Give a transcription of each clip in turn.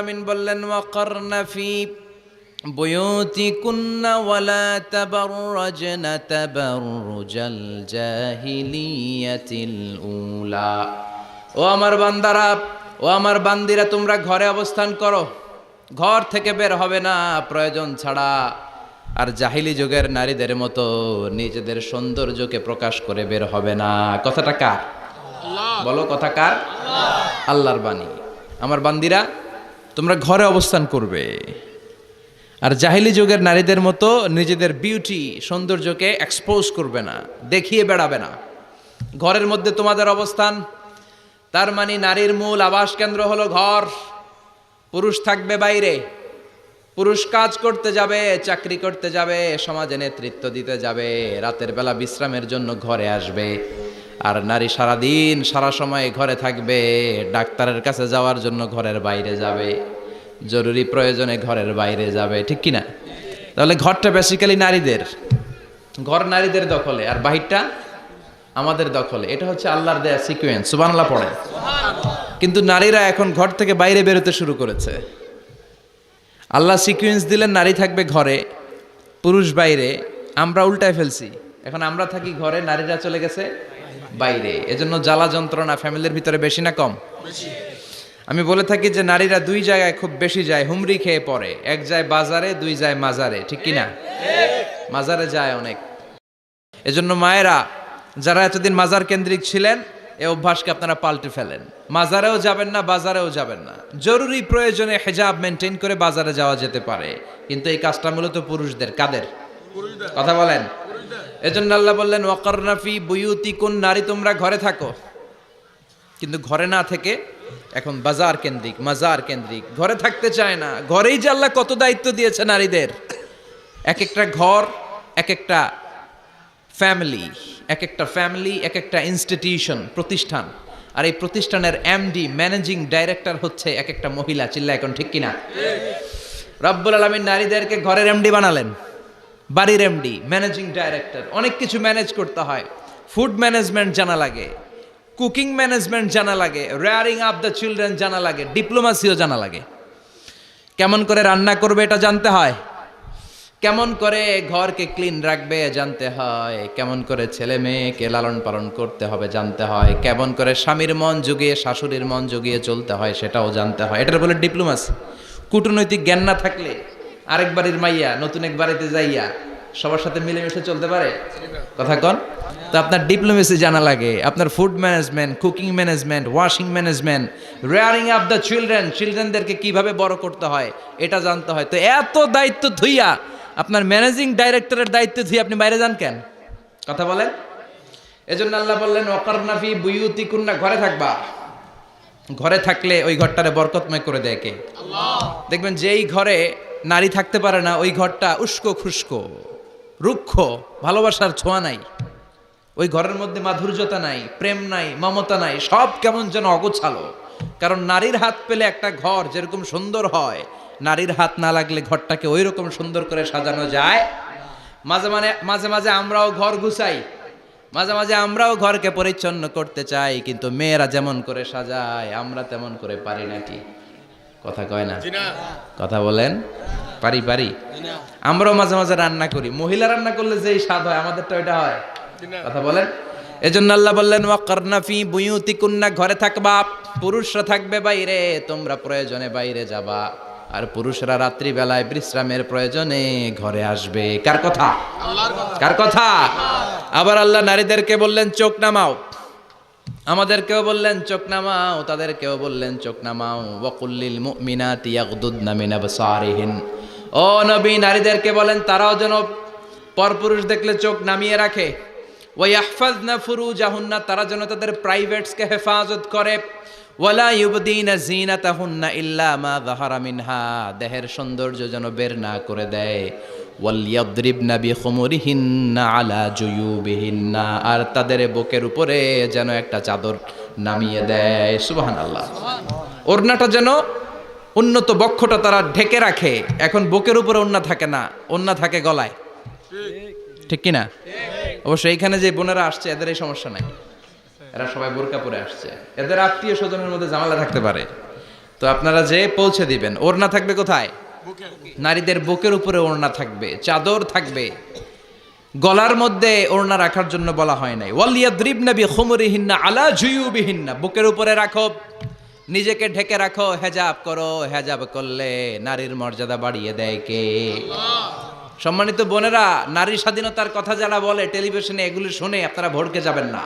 আমিন বললেন ওয়াকারনা ফি বুয়ুতিকুন্না ওয়ালা তাবাররাজনা তাবাররুজাল জাহিলিয়াতিল উলা। ও আমার বান্দারা, ও আমার বান্দিরা, তোমরা ঘরে অবস্থান করো, ঘর থেকে বের হবে না প্রয়োজন ছাড়া। আর জাহিলি যুগের নারীদের মতো নিজেদের সৌন্দর্যকে প্রকাশ করে বের হবে না। কথাটা কার? বলো, কথা কার? আল্লাহর বাণী। আমার বান্দিরা, তোমরা ঘরে অবস্থান করবে, আর জাহিলি যুগের নারীদের মতো নিজেদের বিউটি, সৌন্দর্যকে এক্সপোজ করবে না, দেখিয়ে বেড়াবে না। ঘরের মধ্যে তোমাদের অবস্থান, তার মানে নারীর মূল আবাস কেন্দ্র হলো ঘর। পুরুষ থাকবে বাইরে, পুরুষ কাজ করতে যাবে, চাকরি করতে যাবে, সমাজে নেতৃত্ব দিতে যাবে, রাতের বেলা বিশ্রামের জন্য ঘরে আসবে। আর নারী সারাদিন সারা সময় ঘরে থাকবে, ডাক্তারের কাছে যাওয়ার জন্য ঘরের বাইরে যাবে, জরুরি প্রয়োজনে ঘরের বাইরে যাবে, ঠিক কিনা? তাহলে ঘরটা বেসিক্যালি নারীদের, ঘর নারীদের দখলে, আর বাহিরটা আমাদের দখলে। এটা হচ্ছে আল্লাহর দেয়া সিকোয়েন্স। সুবহানাল্লাহ পড়ে। কিন্তু নারীরা এখন ঘর থেকে বাইরে বেরোতে শুরু করেছে। আল্লাহ সিকোয়েন্স দিলেন নারী থাকবে ঘরে, পুরুষ বাইরে। আমরা উল্টায় ফেলছি, এখন আমরা থাকি ঘরে, নারীরা চলে গেছে বাইরে। এজন্য জ্বালা যন্ত্রণা ফ্যামিলির ভিতরে বেশি না কম? আমি বলে থাকি যে নারীরা দুই জায়গায় খুব বেশি যায়, হুমড়ি খেয়ে পড়ে। এক যায় বাজারে, দুই যায় মাজারে, ঠিক কিনা? মাজারে যায় অনেক। এজন্য মায়েরা যারা এতদিন মাজার কেন্দ্রিক ছিলেন, এই অভ্যাসকে আপনারা পাল্টে ফেলেন। মাজারেও যাবেন না, বাজারেও যাবেন না। জরুরি প্রয়োজনে হিজাব মেনটেন করে বাজারে যাওয়া যেতে পারে, কিন্তু এই কাজটা মূলত পুরুষদের। কাদের? কথা বলেন। এজন্য আল্লাহ বললেন ওয়াকারনা ফি বুয়ুতিকুন, নারী তোমরা ঘরে থাকো। কিন্তু ঘরে না থেকে এখন বাজার কেন্দ্রিক, মাজার কেন্দ্রিক, ঘরে থাকতে চায় না। ঘরেই যে আল্লাহ কত দায়িত্ব দিয়েছে নারীদের। এক একটা ঘর এক একটা ফ্যামিলি, এক একটা ফ্যামিলি এক একটা ইনস্টিটিউশন, প্রতিষ্ঠান। আর এই প্রতিষ্ঠানের এমডি, ম্যানেজিং ডাইরেক্টর হচ্ছে এক একটা মহিলা। চিল্লা এখন, ঠিক কিনা? রব্বুল আলামিন নারীদেরকে ঘরের এমডি বানালেন, বাড়ির এমডি, ম্যানেজিং ডাইরেক্টর। অনেক কিছু ম্যানেজ করতে হয়। ফুড ম্যানেজমেন্ট জানা লাগে, কুকিং ম্যানেজমেন্ট জানা লাগে, রেয়ারিং আপ দ্য চিলড্রেন জানা লাগে, ডিপ্লোমাসিও জানা লাগে। কেমন করে রান্না করবে এটা জানতে হয়, কেমন করে ঘরকে ক্লিন রাখবে জানতে হয়, কেমন করে ছেলে মেয়েকে লালন পালন করতে হবে জানতে হয়, কেমন করে স্বামীর মন জুগিয়ে শাশুড়ির মন জুগিয়ে চলতে হয় সেটাও জানতে হয়। এটার বলে ডিপ্লোমাসি। কূটনৈতিক জ্ঞান না থাকলে আরেক বাড়ির মাইয়া নতুন এক বাড়িতে যাইয়া সবার সাথে মিলেমিশে চলতে পারে? কথা কন। তো আপনার ডিপ্লোমেসি জানা লাগে, আপনার food management, cooking management, washing management, rearing up the children, চিলড্রেনদেরকে কিভাবে বড় করতে হয় এটা জানতে হয়। তো এত দায়িত্ব ধুইয়া, আপনার ম্যানেজিং ডাইরেক্টরের দায়িত্ব ধুইয়া আপনি বাইরে যান কেন? কথা বলেন। এজন্য আল্লাহ বললেন ওয়াকারনা ফি বুয়ুতিকুন্না, ঘরে থাকবা। ঘরে থাকলে ওই ঘরটারে বরকতময় করে দেয় কে? আল্লাহ। দেখবেন যেই ঘরে নারী থাকতে পারে না, ওই ঘরটা উস্কো খুস্কো, রুক্ষ, ভালোবাসার ছোঁয়া নাই। ওই ঘরের মধ্যে মাধুর্যতা নাই, প্রেম নাই, মমতা নাই, সব কেমন যেন অগোছালো। কারণ নারীর হাত পেলে একটা ঘর যেরকম সুন্দর হয়, নারীর হাত না লাগলে ঘরটাকে ওই রকম সুন্দর করে সাজানো যায়। মাঝে মাঝে আমরাও ঘর গুছাই, মাঝে মাঝে আমরাও ঘরকে পরিচ্ছন্ন করতে চাই, কিন্তু মেয়েরা যেমন করে সাজায় আমরা তেমন করে পারি নাকি? কথা কয় না? কথা বলেন। পারি। আমরাও মাঝে মাঝে রান্না করি, মহিলা রান্না করলে যেই স্বাদ হয় আমাদেরটা ওইটা হয়। কথা বলেন। এজন্য আল্লাহ বললেন ওয়াকারনা ফি বুয়ুতিকুন্না, ঘরে থাকবা। পুরুষরা থাকবে বাইরে, তোমরা প্রয়োজনে বাইরে যাবা। আর পুরুষরা রাত্রি বেলায় বিশ্রামের প্রয়োজনে ঘরে আসবে। কার কথা? আল্লাহর কথা। কার কথা? আবার আল্লাহ নারীদেরকে বললেন চোখ নামাও, আমাদেরকেও বললেন চোখ নামাও, তাদেরকেও বললেন চোখ নামাও। ওয়াকুল্লিল মুমিনাতি ইয়াগদুদনা মিন আবসারিহিন, ও নবী নারীদেরকে বলেন তারাও যেন পরপুরুষ দেখলে চোখ নামিয়ে রাখে। ওয়াহফাজনা ফুরুজাহুন্না, তারা যেন তাদের প্রাইভেটসকে হেফাজত করে। ওয়ালা ইউবদিনা জিনাতাহুন্না ইল্লা মা যাহারা মিনহা, দেহের সৌন্দর্য যেন বের না করে দেয়। ওয়ালিয়াদরিবনা বিখুমুরিহিন্না আলা জুয়ুবিহিন্না, আর তাদের বুকের উপরে যেন একটা চাদর নামিয়ে দেয়। সুবহানাল্লাহ। ওড়নাটা যেন, উন্নত বক্ষটা তারা ঢেকে রাখে। এখন বুকের উপরে ওড়না থাকে না, ওড়না থাকে গলায়, ঠিক কিনা? অবশ্য এইখানে যে বোনেরা আসছে এদের এই সমস্যা নাই, এরা সবাই বোরকা পরে আসছে। এদের আত্মীয় স্বজনের মধ্যে ঝামেলা থাকতে পারে, তো আপনারা যে পৌঁছে দিবেন। ওড়না থাকবে কোথায়? নারীদের বুকের উপরে ওড়না থাকবে, চাদর থাকবে। গলার মধ্যে ওড়না রাখার জন্য বলা হয় নাই। ওয়ালিয়াদরিবনা বিখুমুরিহিন্না আলা জুয়ুবিহিন্না, বুকের উপরে রাখো, নিজেকে ঢেকে রাখো, হেজাব করো। হেজাব করলে নারীর মর্যাদা বাড়িয়ে দেয় কে? সম্মানিত বোনেরা, নারী স্বাধীনতার কথা যারা বলে টেলিভিশনে, এগুলো শুনে আপনারা ভড়কে যাবেন না,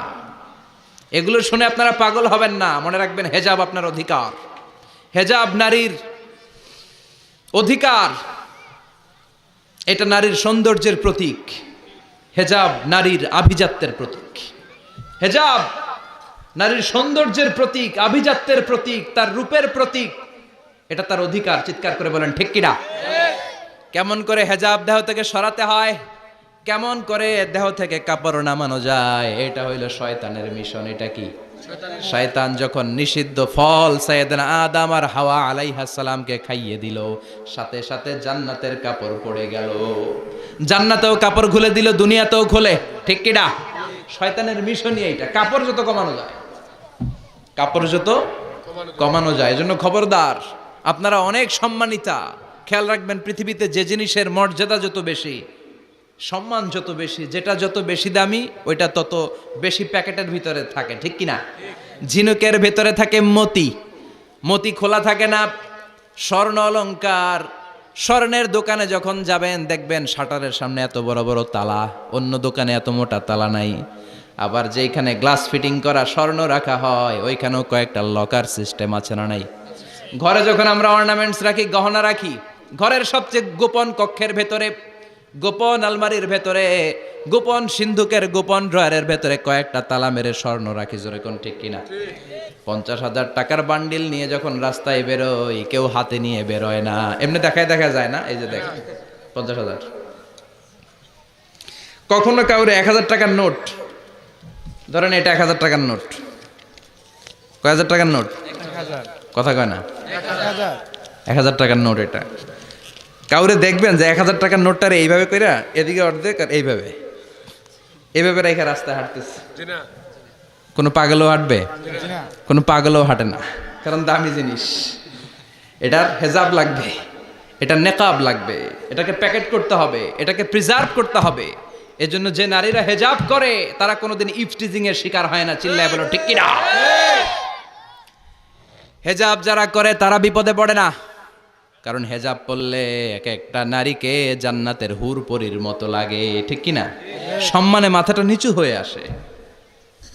এগুলো শুনে আপনারা পাগল হবেন না। মনে রাখবেন, হেজাব আপনার অধিকার, হেজাব নারীর অধিকার, এটা নারীর সৌন্দর্যের প্রতীক। হেজাব নারীর আভিজাত্যের প্রতীক। হেজাব নারীর সৌন্দর্যের প্রতীক, আভিজাত্যের প্রতীক, তার রূপের প্রতীক। এটা তার অধিকার। চিৎকার করে বলেন ঠিক কিনা? কেমন করে হেজাব দেহ থেকে সরাতে হয়, কেমন করে দেহ থেকে কাপড় নামানো যায়, এটা হইল শয়তানের মিশন। এটা কি? শয়তান যখন নিষিদ্ধ ফল সাইয়েদনা আদম আর হাওয়া আলাইহিস সালামকে খাইয়ে দিল, সাথে সাথে জান্নাতের কাপড় পড়ে গেল। জান্নাতেও কাপড় খুলে দিল, দুনিয়াতেও খুলে। ঠিক কিনা? শয়তানের মিশনই এইটা। কাপড় যত কমানো যায়, কাপড় যত কমানো যায়। এজন্য খবরদার, আপনারা অনেক সম্মানিতা। খেয়াল রাখবেন, পৃথিবীতে যে জিনিসের মর্যাদা যত বেশি, সম্মান যত বেশি, যেটা যত বেশি দামি, ওইটা তত বেশি প্যাকেটের ভিতরে থাকে। ঠিক কিনা? ঝিনুকের ভেতরে থাকে মতি, মতি খোলা থাকে না। স্বর্ণ অলংকার, স্বর্ণের দোকানে যখন যাবেন দেখবেন শাটারের সামনে এত বড় বড় তালা, অন্য দোকানে এত মোটা তালা নাই। আবার যেখানে গ্লাস ফিটিং করা স্বর্ণ রাখা হয়, ওইখানেও কয়েকটা লকার সিস্টেম আছে না নাই? ঘরে যখন আমরা অর্নামেন্টস রাখি, গহনা রাখি, ঘরের সবচেয়ে গোপন কক্ষের ভেতরে, গোপন আলমারির ভেতরে, গোপন সিন্ধুকের গোপন ড্রয়ারের ভেতরে কয়েকটা তালা মেরে স্বর্ণ রাখি। জোরে কোন ঠিক কিনা? 50,000 টাকার বান্ডিল নিয়ে যখন রাস্তায় বেরোই, কেউ হাতে নিয়ে বেরোয় না, এমনি দেখায় দেখা যায় না। এই যে দেখেন 50,000। কখনো কাউরে 1,000 টাকার নোট ধরেন, এটা 1,000 টাকার নোট। কয় হাজার টাকার নোট? কথা কয় না? 1,000 টাকার নোট। এটা কাউরে দেখবেন যে 1,000 টাকার নোটটারে এইভাবে কইরা এদিকে অর্ধেক আর এইভাবে এইভাবে রেখে রাস্তায় হাঁটতেছে। কোনো পাগলও হাঁটবে? কোনো পাগলও হাঁটে না, কারণ দামি জিনিস। এটার হেজাব লাগবে, এটা নেকাব লাগবে, এটাকে প্যাকেট করতে হবে, এটাকে প্রিজার্ভ করতে হবে। এজন্য যে নারীরা হেজাব করে তারা কোনোদিন ইফটিজিং এর শিকার হয় না। চিল্লায় বলো ঠিক কিনা? হেজাব যারা করে তারা বিপদে পড়ে না, কারণ হেজাব পরলে এক একটা নারীকে জান্নাতের হুর পরীর মতো লাগে। ঠিক কিনা? সম্মানে মাথাটা নিচু হয়ে আসে,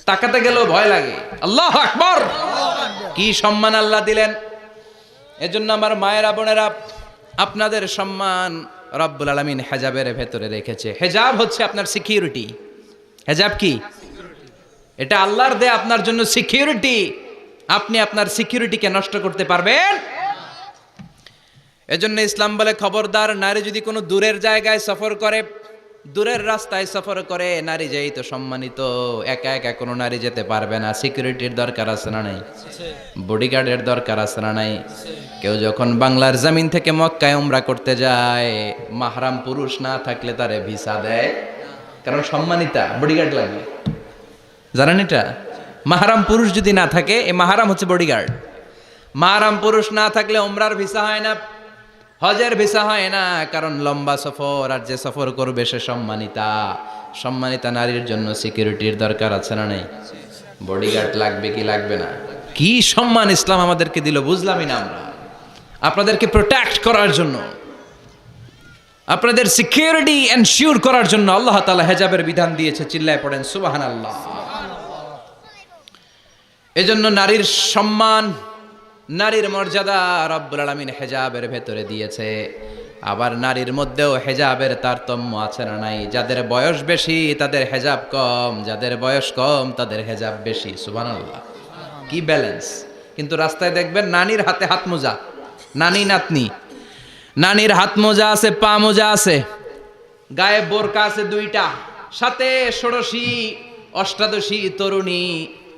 তাকাতে গেলেও ভয় লাগে। আল্লাহু আকবার! কি সম্মান আল্লাহ দিলেন। এজন্য আমার মায়েরা বোনেরা, আপনাদের সম্মান রব্বুল আলামিন হেজাবের ভেতরে রেখেছে। হেজাব হচ্ছে আপনার সিকিউরিটি। হেজাব কি? এটা আল্লাহর দেয়া আপনার জন্য সিকিউরিটি। আপনি আপনার সিকিউরিটিকে নষ্ট করতে পারবেন। এজন্য ইসলাম বলে, খবরদার, নারী যদি কোনো দূরের জায়গায় সফর করে, দূরের রাস্তায় সফর করে, নারী যেই তো সম্মানিত, একা একা কোনো নারী যেতে পারবে না। সিকিউরিটির দরকার আছে না নাই? বডিগার্ডের দরকার আছে না নাই? কেউ যখন বাংলার জমিন থেকে মক্কায় উমরা করতে যায়, মাহরাম পুরুষ না থাকলে তারে ভিসা দেয়, কারণ সম্মানিতা, বডিগার্ড লাগবে। জানেন এটা? মাহরাম পুরুষ যদি না থাকে, এই মাহরাম হচ্ছে বডিগার্ড। মাহরাম পুরুষ না থাকলে উমরার ভিসা হয় না, হজের ভিসা হয় না, কারণ লম্বা সফর, আর যে সফর করবে সে সম্মানিতা। সম্মানিতা নারীর জন্য সিকিউরিটির দরকার আছে না নাই? বডিগার্ড লাগবে কি লাগবে না? কি সম্মান ইসলাম আমাদেরকে দিল বুঝলামই না আমরা। আপনাদেরকে প্রোটেক্ট করার জন্য, আপনাদের সিকিউরিটি এনশিওর করার জন্য আল্লাহ তাআলা হেজাবের বিধান দিয়েছে। চিল্লায় পড়েন সুবহানাল্লাহ। এজন্য নারীর সম্মান, নারীর মর্যাদা রব্বুল আলামিন হেজাবের ভেতরে দিয়েছে। আবার নারীর মধ্যেও হেজাবের তারতম্য আছে না নাই? যাদের বয়স বেশি তাদের হেজাব কম, যাদের বয়স কম তাদের হেজাব বেশি। সুবহানাল্লাহ, কি ব্যালেন্স! কিন্তু রাস্তায় দেখবেন নানির হাতে হাত মোজা, নানি নাতনি, নানির হাত মোজা আছে, পা মোজা আছে, গায়ে বোরকা আছে দুইটা, সাথে ষোড়শী অষ্টাদশী তরুণী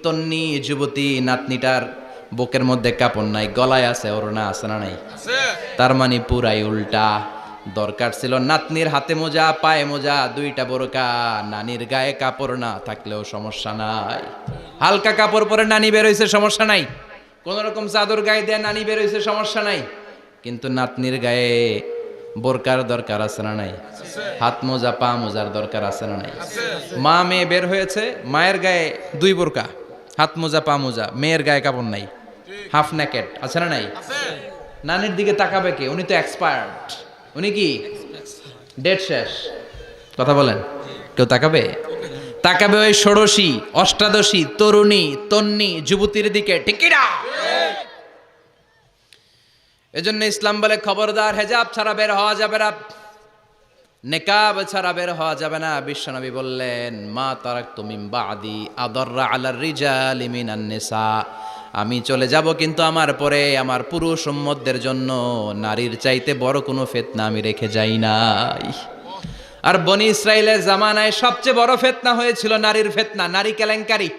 তন্নি যুবতী নাতনিটার বুকের মধ্যে কাপড় নাই, গলায় আছে ওড়না, আছে না নাই? তার মানে পুরাই উল্টা। দরকার ছিল নাতনির হাতে মোজা, পায়ে মোজা, দুইটা বোরকা। নানির গায়ে কাপড় না থাকলেও সমস্যা নাই, হালকা কাপড় পরে নানি বের হইছে, সমস্যা নাই। কোন রকম চাদর গায়ে দেয়া নানি বের হয়েছে, সমস্যা নাই, কিন্তু নাতনির গায়ে বোরকার দরকার আছে না নাই? হাত মোজা পা মোজার দরকার আছে না নাই? মা মেয়ে বের হয়েছে, মায়ের গায়ে 2 বোরকা, হাত মোজা পা মোজা, মেয়ের গায়ে কাপড় নাই, হাফ নেকেট আছে না নাই? নানির দিকে তাকাবে কে? উনি তো এক্সপায়ার্ড, উনি কি ডেট শেষ। কথা বলেন, কেউ তাকাবে? তাকাবে ওই ষোড়শী অষ্টাদশী তরুণী তন্নি যুবতীর দিকে, ঠিক কি না? এজন্য ইসলাম বলে খবরদার, হেজাব ছাড়া বের হওয়া যাবে না, নেকাব ছাড়া বের হওয়া যাবে না। বিশ্বনবী বললেন, মা তারাকতু মিন বাদি আদাররা আলার রিজালি মিনান নিসা, আমি চলে যাব কিন্তু আমার পরে আমার পুরুষ উম্মতদের জন্য নারীর চাইতে বড় কোনো ফিতনা আমি রেখে যাই নাই। আর বনি ইসরাইলের জামানায় সবচেয়ে বড় ফিতনা হয়েছিল নারীর ফিতনা, নারী কেলেঙ্কারি।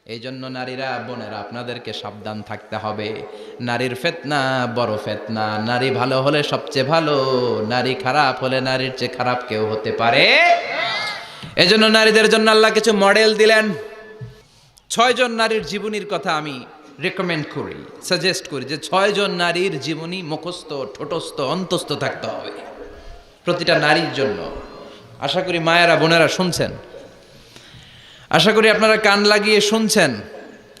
এই জন্য নারীরা, বোনেরা, আপনাদেরকে সাবধান থাকতে হবে। নারীর ফিতনা বড় ফিতনা। নারী ভালো হলে সবচেয়ে ভালো, নারী খারাপ হলে নারীর চেয়ে খারাপ কেউ হতে পারে। এজন্য নারীদের জন্য আল্লাহ কিছু মডেল দিলেন। 6 জন নারীর জীবনীর কথা আমি রেকমেন্ড করি, সাজেস্ট করি যে 6 জন নারীর জীবনী মুখস্থ ঠোঁটস্থ অন্তস্থ থাকতে হবে প্রতিটা নারীর জন্য। আশা করি মায়েরা বোনেরা শুনছেন, আশা করি আপনারা কান লাগিয়ে শুনছেন,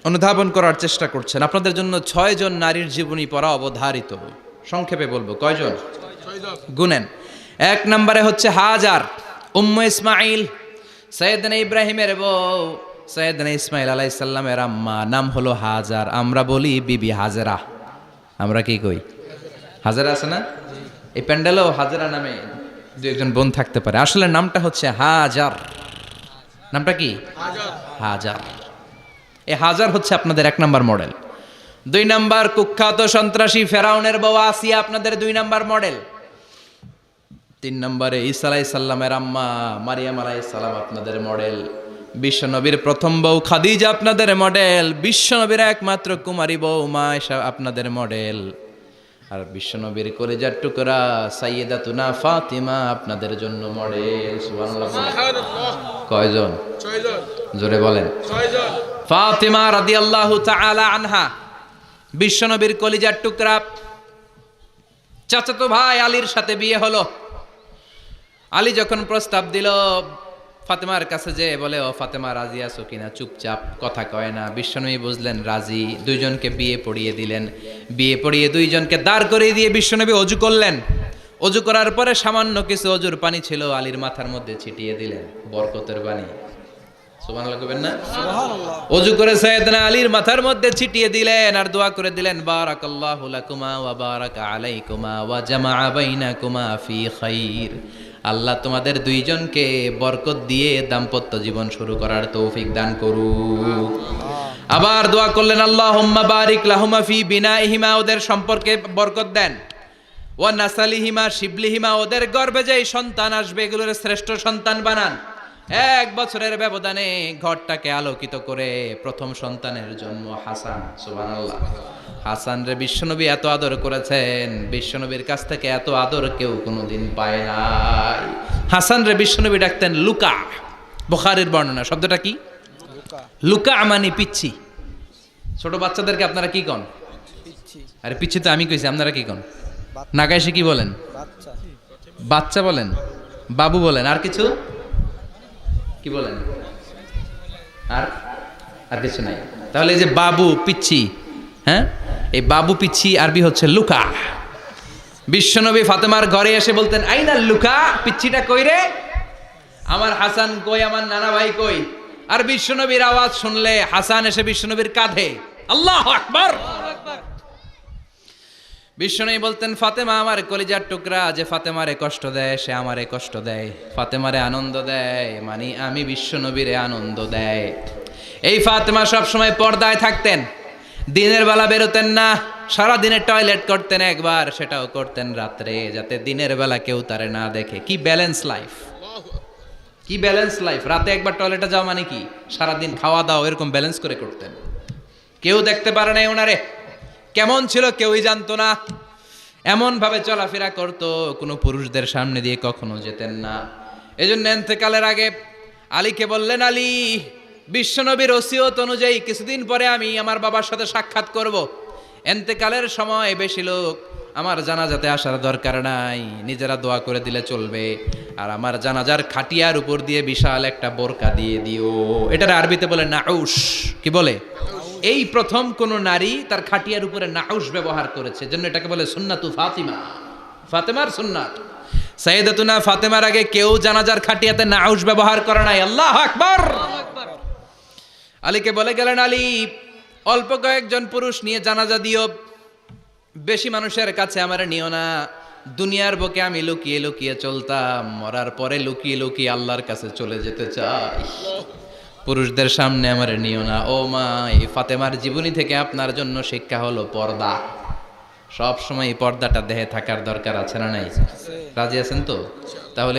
অনুধাবন করার চেষ্টা করছেন। আপনাদের জন্য 6 জন নারীর জীবনী পড়া অবধারিত। সংক্ষেপে বলবো, কয়জন? গুনেন। 1 নম্বরে হচ্ছে হাজার, উম্মে ইসমাইল, সৈয়দনা ইব্রাহিমের বউ, সৈয়দনা ইসমাইল আলাইহিস সালামের আম্মা, নাম হলো হাজার। আমরা বলি বিবি হাজেরা। আমরা কি কই? হাজেরা আছে না? এই প্যান্ডেলেও হাজেরা নামে 2-1 বোন থাকতে পারে। আসলে নামটা হচ্ছে হাজার। নামটা কি? হাজার। এই হাজার হচ্ছে আপনাদের 1 নাম্বার মডেল। 2 নাম্বার কুখ্যাত সন্ত্রাসী ফেরাউনের বউ আসিয়া আপনাদের 2 নাম্বার মডেল। 3 নম্বরে ঈসা আলাইহিস সালামের আম্মা মারিয়াম আলাইহিস সালাম আপনাদের মডেল। বিশ্বনবীর প্রথম বউ খাদিজা আপনাদের মডেল। বিশ্বনবীর একমাত্র কুমারী বউ মা আয়েশা আপনাদের মডেল। আর বিশ্বনবীর কলিজার টুকরা সাইয়্যিদাতুনা ফাতিমা আপনাদের জন্য মডেল। সুবহানাল্লাহ। কয়জন? 6 জন। জোরে বলেন। 6 জন। ফাতিমা রাদিয়াল্লাহু তাআলা আনহা বিশ্বনবীর কলিজার টুকরা। চাচাতো ভাই আলীর সাথে বিয়ে হলো। আলী যখন প্রস্তাব দিল ফাতেমার কাছে, যে বলে, ও ফাতেমা রাজি আছো কিনা? চুপচাপ, কথা কয় না। বিশ্বনবী বুঝলেন রাজি, 2 জনকে বিয়ে পড়িয়ে দিলেন। বিয়ে পড়িয়ে 2 জনকে দাঁড় করিয়ে দিয়ে বিশ্বনবী অজু করলেন। অজু করার পরে সামান্য কিছু অজুর পানি ছিল, আলীর মাথার মধ্যে ছিটিয়ে দিলেন, বরকতের পানি। সুবহানাল্লাহ কইবেন না? সুবহানাল্লাহ। অজু করে সাইয়েদনা আলীর মাথার মধ্যে ছিটিয়ে দিলেন আর দোয়া করে দিলেন, বারাকাল্লাহু লাকুমা ওয়া বারাকা আলাইকুমা ওয়া জামাআ বাইনাকুমা ফি খাইর। আল্লাহ তোমাদের 2 জনকে বরকত দিয়ে দাম্পত্য জীবন শুরু করার তৌফিক দান করুক। আবার দোয়া করলেন, আল্লাহুম্মা বারিক লাহুমা ফি বিনাইহিমা, ওদের সম্পর্কে বরকত দেন। ওয়া নাসালিহিমা, শিবলিহিমা, ওদের গর্ভে যে সন্তান আসবে এগুলোর শ্রেষ্ঠ সন্তান বানান। 1 বছরের ব্যবধানে ঘরটাকে আলোকিত করে প্রথম সন্তানের জন্ম হাসান। সুবহানাল্লাহ। হাসান রে বিশ্বনবী এত আদর করেছেন, বিশ্বনবীর কাছ থেকে এত আদর কেউ কোনোদিন পায় নাই। হাসান রে বিশ্বনবী ডাকতেন লুকা। বুখারীর বর্ণনা। শব্দটা কি? লুকা। লুকা মানে পিচ্ছি। ছোট বাচ্চাদেরকে আপনারা কি কন? পিচ্ছি। আরে পিচ্ছি তো আমি কইছি, আপনারা কি কন? নাগাইশে কি বলেন? বাচ্চা। বাচ্চা বলেন, বাবু বলেন, আর কিছু কি বলেন? আর কিছু নাই। তাহলে এই যে বাবু পিচ্ছি, হ্যাঁ, এই বাবু পিচ্ছি আরবি হচ্ছে লুকা। বিশ্বনবী ফাতেমার ঘরে এসে বলতেন, আইনা লুকা, পিচ্ছিটা কই রে? আমার হাসান কই, আমার নানা ভাই কই? আর বিশ্বনবীর আওয়াজ শুনলে হাসান এসে বিশ্বনবীর কাঁধে। আল্লাহু আকবার। বিশ্বনবী বলতেন, ফাতেমা আমার কলিজার টুকরা, যে ফাতেমারে কষ্ট দেয় সে আমারে কষ্ট দেয়, ফাতেমারে আনন্দ দেয় মানে আমি বিশ্বনবীরে আনন্দ দেয়। এই ফাতেমা সব সময় পর্দায় থাকতেন, দিনের বেলা বেরোতেন না, সারা দিনে টয়লেট করতেন একবার, সেটাও করতেন রাত্রে, যাতে দিনের বেলা কেউ তারে না দেখে। কি ব্যালেন্স লাইফ, কি ব্যালেন্স লাইফ! রাতে একবার টয়লেটে যাওয়া মানে কি সারা দিন খাওয়া দাওয়া এরকম ব্যালেন্স করে করতেন। কেউ দেখতে পারে নাই ওনারে, কেমন ছিল কেউই জানতো না। এমন ভাবে চলাফেরা করতো, কোনো পুরুষদের সামনে দিয়ে কখনো যেতেন না। এজন্য ইন্তেকালের আগে আলীকে বললেন, আলী বিশ্বনবীর ওসিয়ত অনুযায়ী কিছুদিন পরে আমি আমার বাবার সাথে সাক্ষাৎ করব। এন্তেকালের সময় বেশি লোক আমার জানাজাতে আসার দরকার নাই, নিজেরা দোয়া করে দিলে চলবে। আর আমার জানাজার খাটিয়ার উপর দিয়ে বিশাল একটা বোরকা দিয়ে দিও। এটার আরবিতে বলে নাউশ। কি বলে? এই প্রথম কোন নারী তার খাটিয়ার উপরে নাউশ ব্যবহার করেছে, জন্য এটাকে বলে সুন্নাতু ফাতিমা, ফাতেমার সুন্নাত। সাইয়েদাতুনা ফাতেমার আগে কেউ জানাজার খাটিয়াতে নাউশ ব্যবহার করে নাই। আল্লাহু আকবার। আলীকে বলে গেলেন, আলী অল্প কয়েকজন পুরুষ নিয়ে জানাজা দিও, বেশি মানুষের কাছে আমার নিও না। দুনিয়ার বুকে আমি লুকিয়ে লুকিয়ে চলতাম, মরার পরে লুকিয়ে লুকিয়ে আল্লাহর কাছে চলে যেতে চাই। পুরুষদের সামনে আমার নিও না। ও মা, এই ফাতেমার জীবনী থেকে আপনার জন্য শিক্ষা হলো পর্দা। সব সময় এই পর্দাটা দেহে থাকার দরকার আছে না নাই? রাজি আছেন তো? তাহলে